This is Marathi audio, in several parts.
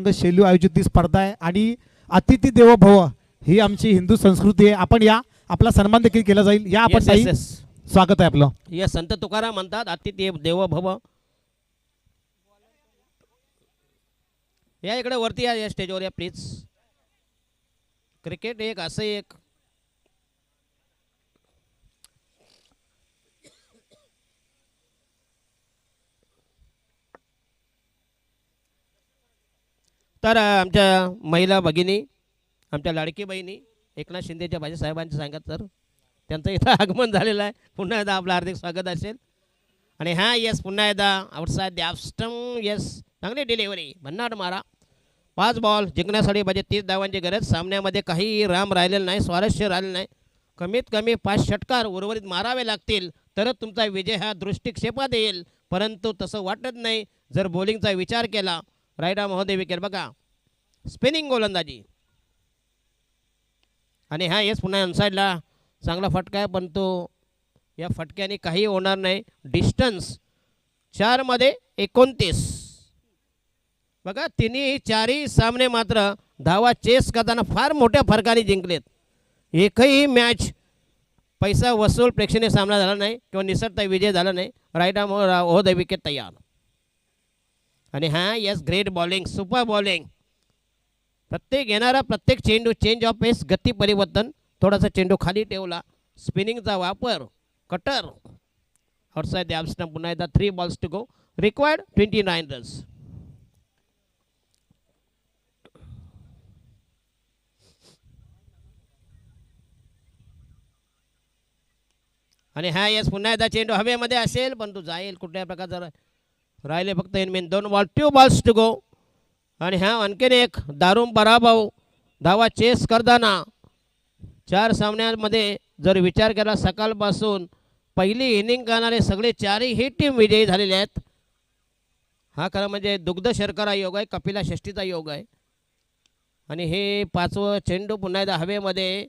संघ शेलू आयोजित ही स्पर्धा आहे आणि अतिथी देवो भव ही आमची हिंदू संस्कृती आहे. आपण या, आपला सन्मान देखील केला जाईल. या आपण ताई, स्वागत आहे आपलं. या संत तुकाराम म्हणतात अतिथी देवो भव. या इकडे वरती या स्टेजवर या प्लीज. क्रिकेट एक असं एक तर आमच्या महिला भगिनी, आमच्या लाडकी बहिणी एकनाथ शिंदेच्या भाजीसाहेबांचे सांगत सर त्यांचं इथं आगमन झालेलं आहे. पुन्हा एकदा आपलं हार्दिक स्वागत असेल. आणि हां येस पुन्हा एकदा आउटसाइड द ऑफ येस चांगली डिलिव्हरी भन्नाट मारा. 5 बॉल जिंकण्यासाठी पाहिजे 30 धावांची गरज. सामन्यामध्ये काही राम राहिलेलं नाही, स्वारस्य राहिलं नाही. कमीत कमी 5 षटकार उर्वरित मारावे लागतील तरच तुमचा विजय हा दृष्टिक्षेपात येईल. परंतु तसं वाटत नाही जर बॉलिंगचा विचार केला. रायडा महोदय विकेट बघा, स्पिनिंग गोलंदाजी. आणि हा येस पुन्हा अनसाईडला चांगला फटका आहे, पण तो या फटक्याने काही होणार नाही. डिस्टन्स 4 मध्ये 29. बघा तिन्ही चारही सामने मात्र धावा चेस करताना फार मोठ्या फरकाने जिंकलेत. एकही मॅच पैसा वसूल प्रेक्षणीय सामना झाला नाही किंवा निसटता विजय झाला नाही. रायडा महोदय विकेट तयार. आणि हां yes great bowling, super bowling. प्रत्येक येणारा प्रत्येक चेंडू चेंज ऑफ पेस, गती परिवर्तन. थोडासा चेंडू खाली ठेवला, स्पिनिंगचा वापर, cutter. Outside the off stump. पुन्हा एकदा 3 balls to go, required 29 runs. आणि हा येस पुन्हा एकदा चेंडू हवेमध्ये असेल पण तो जाईल कुठल्या प्रकारचा. राहिले फक्त इन मेन 2 बॉल, 2 बॉल्स टू गो. आणि हा आणखीन एक दारुण पराभव. धावा चेस करताना 4 सामन्यांमध्ये जर विचार केला सकाळपासून पहिली इनिंग करणारे सगळे 4ही टीम विजयी झालेले आहेत. हा खरं म्हणजे दुग्ध शर्करा योग आहे, कपिला षष्ठीचा योग आहे. आणि हे 5वं चेंडू पुन्हा एकदा हवेमध्ये.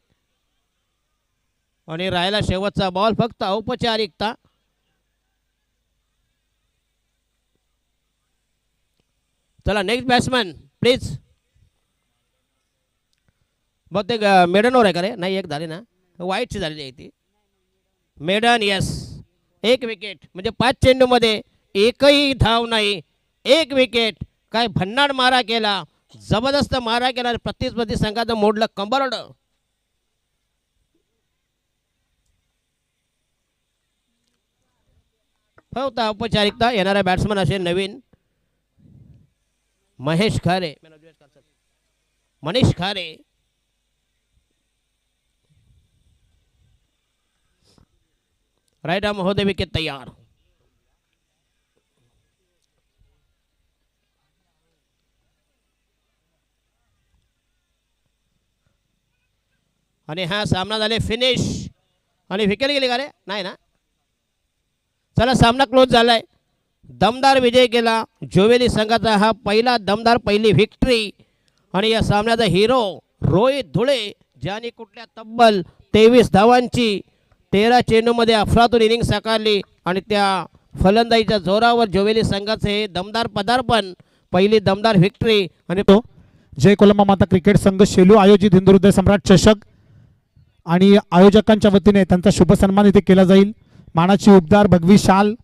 आणि राहिला शेवटचा बॉल, फक्त औपचारिकता. चला नेक्स्ट बॅट्समॅन प्लीज. बहुतेक मेडनवर आहे का रे? नाही, एक झाली ना, वाईटची झालेली आहे ती. Maiden yes, 1 wicket. म्हणजे 5 चेंडूमध्ये एकही धाव नाही, 1 विकेट. काय भन्नाट मारा केला, जबरदस्त मारा केला. प्रतिस्पर्धी संघाचं मोडलं कंबरड. फक्त औपचारिकता. येणारा बॅट्समन असेल नवीन महेश खारे, मनीष खारे. रायडा महोदय विकेट तयार. आणि हा सामना झाले फिनिश. आणि विकेट गेली का रे? नाही ना. चला सामना क्लोज झालाय. दमदार विजय केला जोवेली संघाचा. हा पहिला दमदार पहिली विक्ट्री. आणि या सामन्याचा हिरो रोहित धुळे, ज्याने कुठल्या तब्बल 23 धावांची 13 चेंडूमध्ये अफलातून इनिंग साकारली. आणि त्या फलंदाजीच्या जोरावर जोवेली संघाचे हे दमदार पदार्पण, पहिली दमदार विक्ट्री. आणि तो जय कोलंबा माता क्रिकेट संघ शेलू आयोजित हिंदू हृदय सम्राट चषक आणि आयोजकांच्या वतीने त्यांचा शुभ सन्मान इथे केला जाईल. मानाची उबदार भगवी शाल